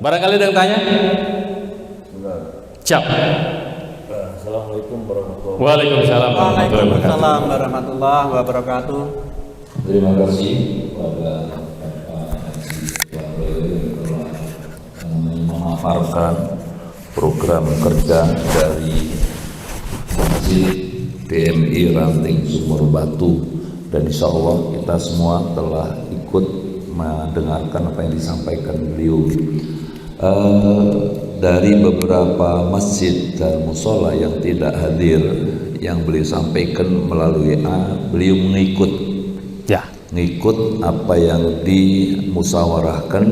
Barangkali ada yang tanya? Siap. Assalamualaikum warahmatullahi wabarakatuh. Waalaikumsalam warahmatullahi wabarakatuh. Terima kasih kepada Bapak yang telah memaparkan program kerja dari Masjid DMI Ranting Sumur Batu, dan insya Allah kita semua telah ikut mendengarkan apa yang disampaikan beliau. Dari beberapa masjid dan musola yang tidak hadir, yang beliau sampaikan melalui beliau mengikut apa yang dimusyawarahkan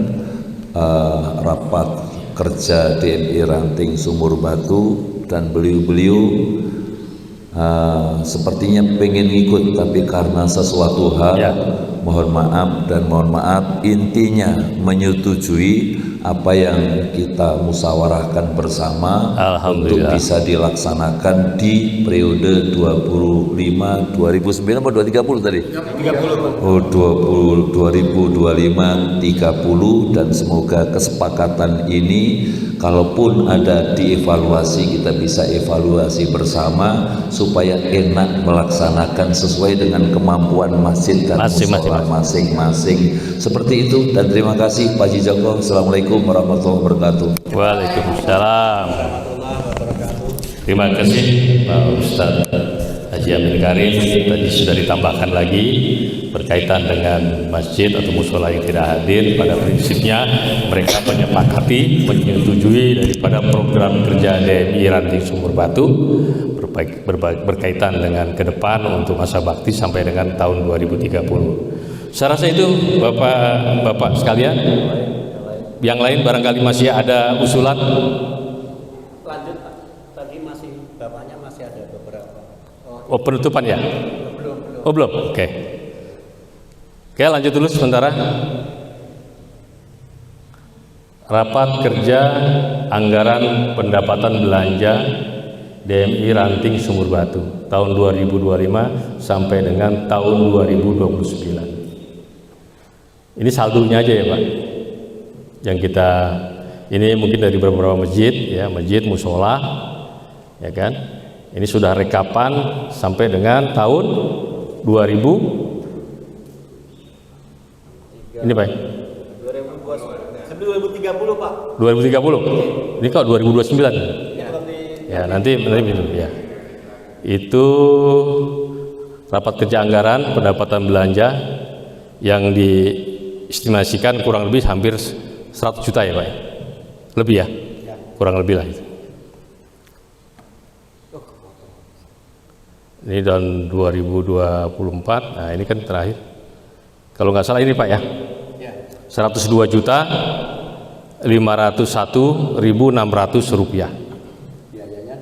rapat kerja DMI Ranting Sumur Batu, dan beliau sepertinya pengen ikut, tapi karena sesuatu hal mohon maaf, intinya menyetujui apa yang kita musyawarahkan bersama untuk bisa dilaksanakan di periode 2009 atau 2030 tadi? 30. Oh, 2025 30, dan semoga kesepakatan ini kalaupun ada dievaluasi, kita bisa evaluasi bersama supaya enak melaksanakan sesuai dengan kemampuan masjid dan musola masing-masing. Seperti itu, dan terima kasih Pak Haji Joko. Assalamualaikum warahmatullahi wabarakatuh. Waalaikumsalam. Terima kasih Pak Ustadz Haji Amin Karim. Tadi sudah ditambahkan lagi berkaitan dengan masjid atau musola yang tidak hadir. Pada prinsipnya mereka menyepakati, menyetujui daripada program kerja DMI Ranting Sumur Batu berkaitan dengan ke depan untuk masa bakti sampai dengan tahun 2030. Saya rasa itu Bapak sekalian. Yang lain barangkali masih ada usulan. Lanjut Pak, tadi Bapaknya masih ada beberapa. Oh, penutupan ya? Belum. Oh, belum. Oke, lanjut dulu sementara. Rapat kerja anggaran pendapatan belanja DMI Ranting Sumur Batu tahun 2025 sampai dengan tahun 2029. Ini saldonya aja ya Pak, yang kita ini mungkin dari beberapa masjid ya, masjid musola ya kan. Ini sudah rekapan sampai dengan tahun 2000 ini Pak 2030 Pak. 2030. Ini kok 2029 ya, nanti ya. Itu rapat kerja anggaran pendapatan belanja yang diestimasikan kurang lebih hampir 100 juta ya Pak, lebih ya, kurang lebih lah itu. Ini tahun 2024. Nah ini kan terakhir kalau nggak salah ini Pak ya, 102 juta 501.600 rupiah. Biayanya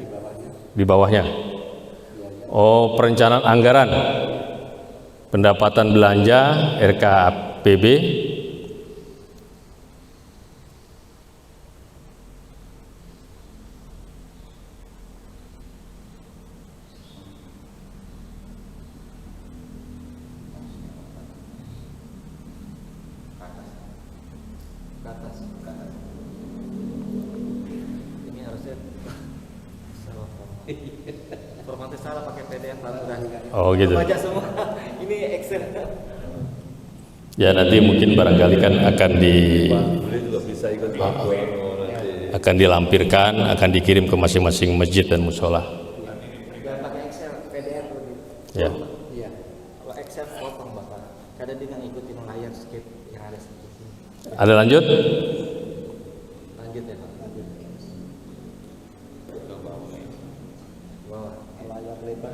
di bawahnya. Oh, perencanaan anggaran pendapatan belanja RKAPB formatnya salah, pakai PDF aturan. Oh gitu. Baca semua. Ini Excel. Ya nanti mungkin barangkali kan akan dilampirkan, akan dikirim ke masing-masing masjid dan musola. Jangan pakai Excel, PDF lebih. Ya. Iya. Kalau Excel potong Bapak. Kadang dia ngikutin layar skip yang ada seperti ini. Ada lanjut? Lanjut ya Pak. Lanjut. Bawah. Layar lebar.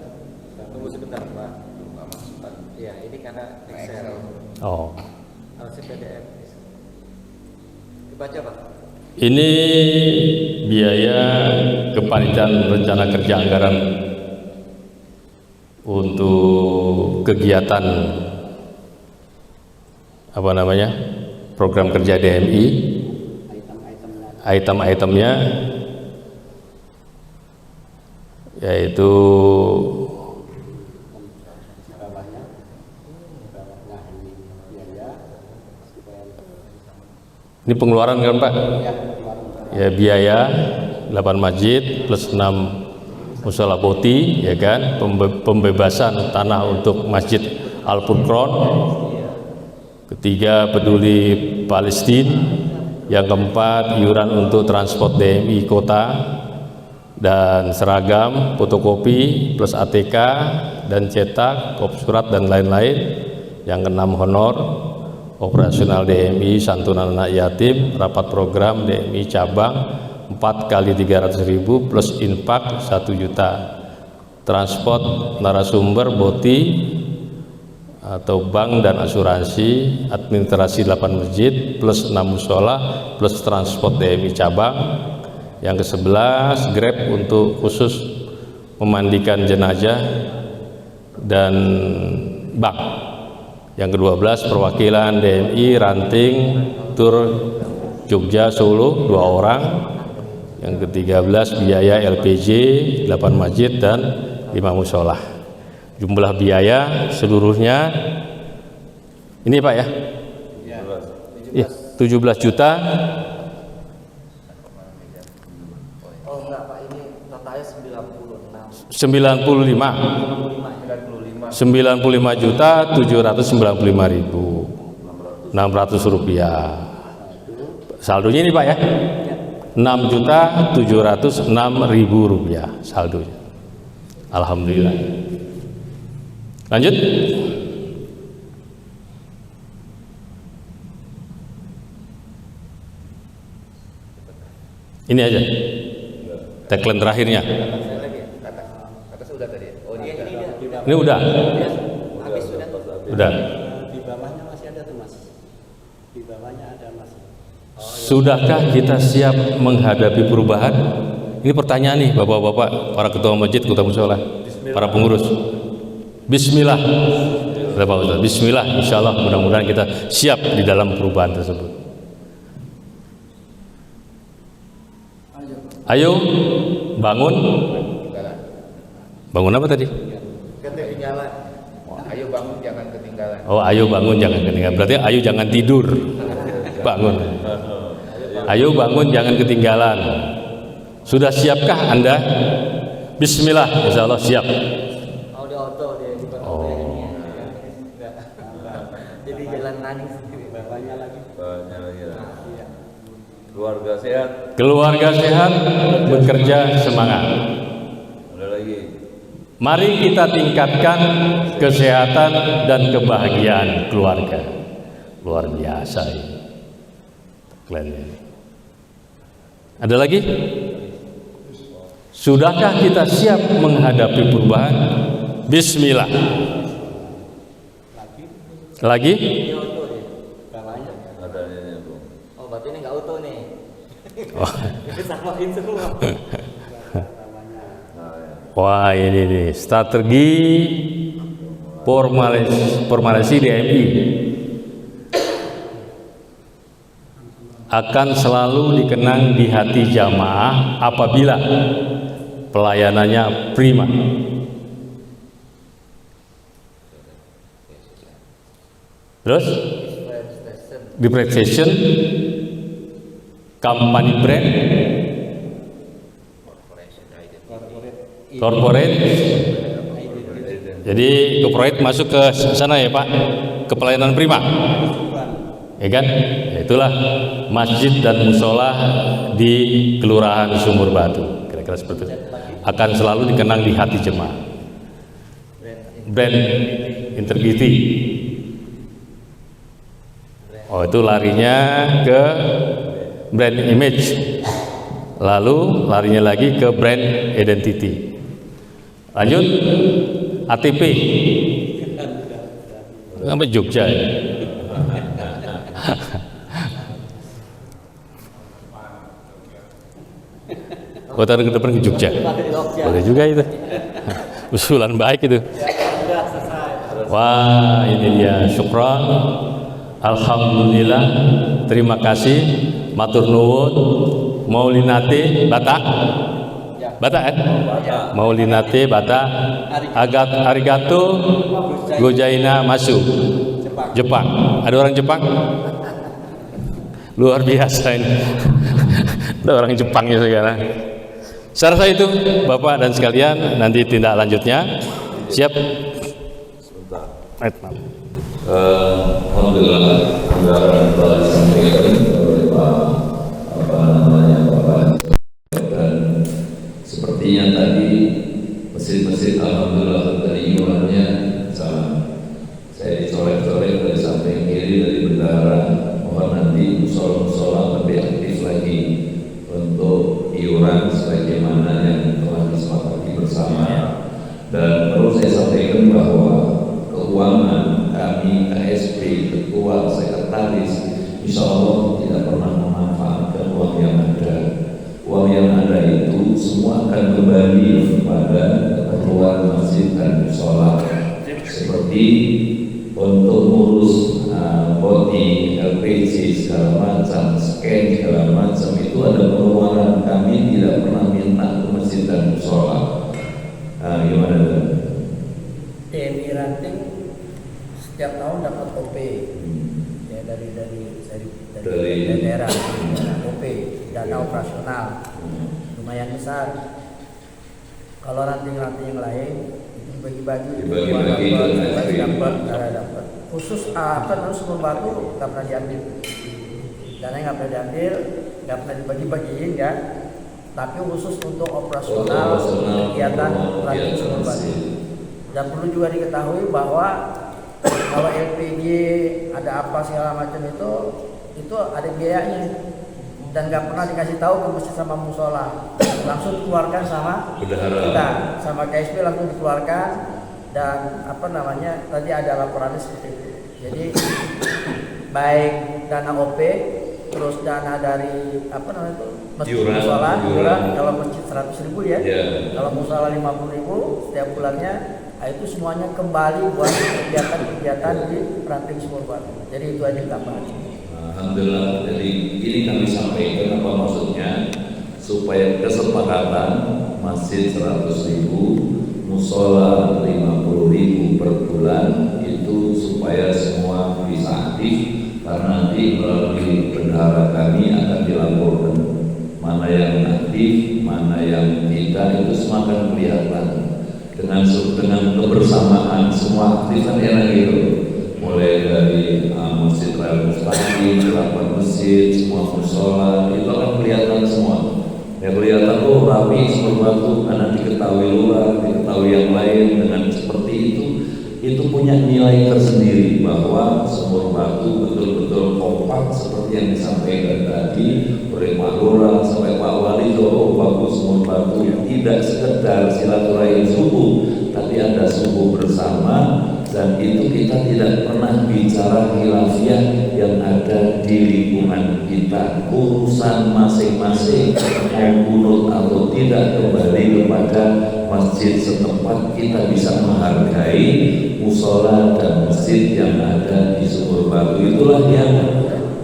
Tunggu sebentar Pak. Ya ini karena Excel. Oh. Harusnya PDF. Dibaca Pak. Ini biaya kepanitiaan rencana kerja anggaran untuk kegiatan apa namanya program kerja DMI, item-itemnya yaitu Ini pengeluaran kan Pak? Ya, biaya 8 masjid plus 6 musola boti, ya kan, pembebasan tanah untuk Masjid Al-Furqan, ketiga peduli Palestina, yang keempat iuran untuk transport DMI kota dan seragam, fotokopi plus ATK dan cetak, kop surat dan lain-lain. Yang keenam honor operasional DMI santunan anak yatim, rapat program DMI cabang 4 kali 300.000 plus infak 1 juta, transport narasumber boti atau bank dan asuransi, administrasi 8 masjid plus 6 musola plus transport DMI cabang. Yang ke-11 Grab untuk khusus memandikan jenazah dan bank. Yang ke-12 perwakilan DMI ranting tur Jogja Solo 2 orang. Yang ke-13 biaya LPG 8 masjid dan 5 musola. Jumlah biaya seluruhnya ini Pak ya? Iya, 17 juta. Oh enggak Pak, ini totalnya 95 juta 795.600 rupiah. Saldonya ini Pak ya? 6.706.000 rupiah saldonya. Alhamdulillah. Lanjut. Ini aja tagline terakhirnya. Ini udah. habis sudah. Udah. Di bawahnya masih ada tuh Mas. Di bawahnya ada Mas. Sudahkah kita siap menghadapi perubahan? Ini pertanyaan nih Bapak-bapak, para ketua masjid, ketua mushola, para pengurus. Bismillah. Bismillah, insya Allah mudah-mudahan kita siap di dalam perubahan tersebut. Ayo bangun. Bangun apa tadi? Ketinggalan. Ayo bangun jangan ketinggalan. Oh, ayo bangun jangan ketinggalan. Berarti ayo jangan tidur. Bangun. Ayo bangun jangan ketinggalan. Sudah siapkah Anda? Bismillah, insya Allah siap. Oh, di auto dia di Oh. Jadi jalan running sendiri. Bawahnya lagi. Keluarga sehat. Keluarga sehat, bekerja semangat. Ada lagi. Mari kita tingkatkan kesehatan dan kebahagiaan keluarga. Luar biasa ini. Kalian. Ada lagi? Sudahkah kita siap menghadapi perubahan? Bismillah. Lagi? Di auto dia. Bawahnya. Ada ini Bu. Oh, berarti ini nggak auto nih. Oh. Samain semua. Wah, ini nih strategi formasi DMI akan selalu dikenang di hati jamaah apabila pelayanannya prima. Terus differentiation, company brand, corporate. Jadi corporate masuk ke sana ya Pak, ke pelayanan prima, ya kan? Ya, itulah masjid dan musola di Kelurahan Sumur Batu, kira-kira seperti itu. Akan selalu dikenang di hati jemaah. Brand integrity. Oh, itu larinya ke brand image, lalu larinya lagi ke brand identity. Lanjut, ATP sampai Jogja ya. Kota ke depan ke Jogja, boleh juga itu. Usulan baik itu. Wah, ini dia, syukran, alhamdulillah, terima kasih, matur nuwun, maulinate Batak, Batak kan? Maulinate Batak, arigato, gojaina masu, Jepang. Ada orang Jepang? luar biasa ini. Ada orang Jepangnya sekarang. Saya rasa itu Bapak dan sekalian, nanti tindak lanjutnya. Siap? Alhamdulillah anggaran telah disampaikan oleh Bapak dan sepertinya tadi mesin alhamdulillah dari iurannya sama. Saya dicolek-colek dari samping kiri dari bendahara, mohon nanti musola lebih aktif lagi untuk iuran sebagaimana yang telah disepakati bersama. Dan perlu saya sampaikan bahwa keuangan kami KSP, ketua, sekretaris, insya Allah tidak pernah memanfaatkan uang yang ada. Uang yang ada itu semua akan kembali kepada keperluan masjid dan musola, seperti untuk ngurus body, LPG segala macam, scan segala macam, itu ada pengeluaran kami tidak pernah minta ke masjid dan musola. Gimana itu? TMI Ranting setiap tahun dapat OP ya dari daerah OP, dana operasional lumayan besar. Kalau ranting-ranting yang lain itu bagi-bagi dapat khusus harus membantu nggak pernah diambil, dana nggak pernah diambil, nggak pernah dibagi-bagiin kan, tapi khusus untuk operasional kegiatan ranting Sumberbatu. Dan perlu juga diketahui bahwa kalau LPG ada apa segala macam itu ada biayanya dan nggak pernah dikasih tahu ke masjid sama musola, langsung dikeluarkan sama kita, sama KSP langsung dikeluarkan. Dan tadi ada laporannya seperti itu. Jadi baik dana OP, terus dana dari masjid musola, kalau masjid 100.000 ya, kalau musola 50.000 setiap bulannya. Itu semuanya kembali buat kegiatan-kegiatan di ranting Sumberbatu. Jadi itu aja tambahan. Alhamdulillah. Jadi ini kami sampaikan apa maksudnya, supaya kesepakatan masjid 100.000, musola 50.000 per bulan itu supaya semua bisa aktif, karena nanti melalui bendahara kami akan dilaporkan mana yang aktif, mana yang tidak, itu semua akan kelihatan. Dengan kebersamaan semua aktif kan enak gitu, mulai dari masjid Raya Mustaqim, 8 masjid, semua musola itu akan kelihatan semua. Ya kelihatan rapi Sumberbatu karena diketahui lurah, diketahui yang lain. Dengan seperti itu punya nilai tersendiri bahwa Sumberbatu betul-betul kompak seperti yang disampaikan tadi oleh Pak Lurah sampai Pak Wali. Bagus Sumberbatu tidak sekedar silaturahim subuh, tapi ada subuh bersama, dan itu kita tidak pernah bicara khilafiyah yang ada di lingkungan kita. Urusan masing-masing mau kunut atau tidak kembali kepada masjid setempat. Kita bisa menghargai musola dan masjid yang ada di Sumberbatu. Itulah yang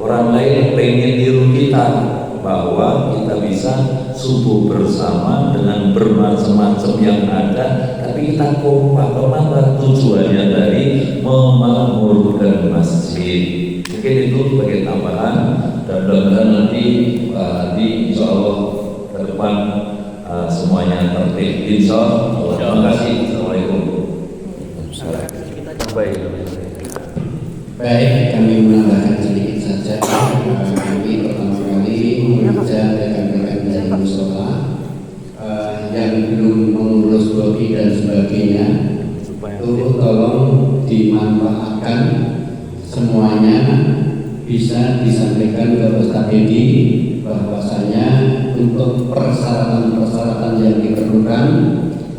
orang lain pengen niru kita, bahwa kita bisa subuh bersama dengan bermacam-macam yang ada, tapi kita kompak. Kemana tujuannya dari memakmurkan masjid. Mungkin itu sebagai tambahan, dan mudah-mudahan nanti insya Allah ke depan semuanya tertib. Insya Allah. Terima kasih. Assalamualaikum. Baik, kami menambahkan sedikit saja. Kami pertama kali mengajak rekan-rekan dari musola yang belum mengurus bodi dan sebagainya, itu tolong dimanfaatkan semuanya, bisa disampaikan ke Ustaz Edi bahwasanya untuk persyaratan-persyaratan yang diperlukan,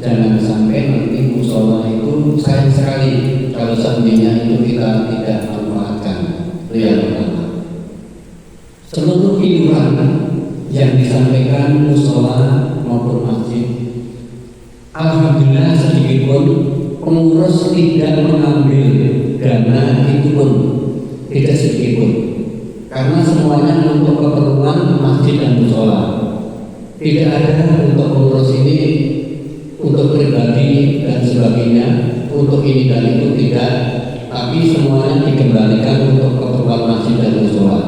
jangan sampai nanti musola itu sayang sekali kalau seandainya itu kita tidak manfaatkan. Itu yang pertama. Seluruh iuran yang disampaikan musola maupun masjid, alhamdulillah sedikit pun pengurus tidak mengambil dana itu pun, tidak sedikit pun, karena semuanya untuk keperluan masjid dan musola. Tidak ada untuk pengurus ini untuk pribadi dan sebagainya, untuk ini dan itu tidak, tapi semuanya dikembalikan untuk keperluan masjid dan musola.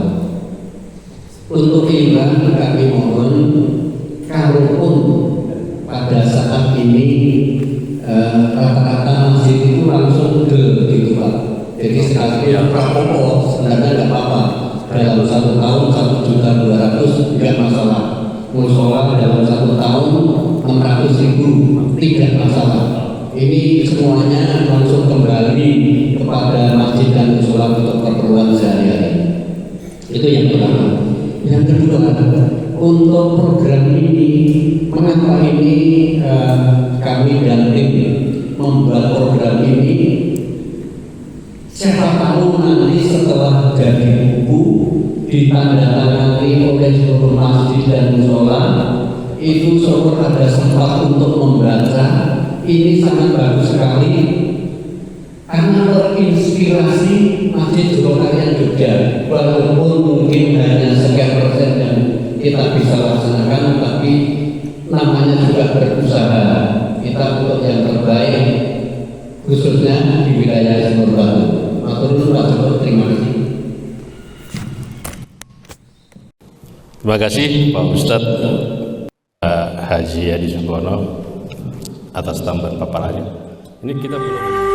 oh sebenarnya nggak apa-apa, dalam 1 tahun 1.200.000 tidak masalah, musola dalam 1 tahun 600.000 tidak masalah. Ini semuanya langsung kembali kepada masjid dan musola untuk keperluan sehari-hari. Itu yang pertama. Yang kedua, untuk program ini, mengapa ini kami dan tim membuat program ini? Siapa tahu nanti setelah jadi buku ditandatangani oleh seluruh masjid dan musola, itu syukur ada sempat untuk membaca. Ini sangat bagus sekali karena terinspirasi Masjid Jogokarian Jogja, walaupun mungkin hanya sekian persen yang kita bisa laksanakan, tapi namanya juga berusaha kita untuk yang terbaik, khususnya di wilayah Sumber Batu. Matur nuwun Pak Joko, terima kasih. Terima kasih Pak Ustadz Haji Adi Sungkono atas tambahan paparannya. Ini kita belum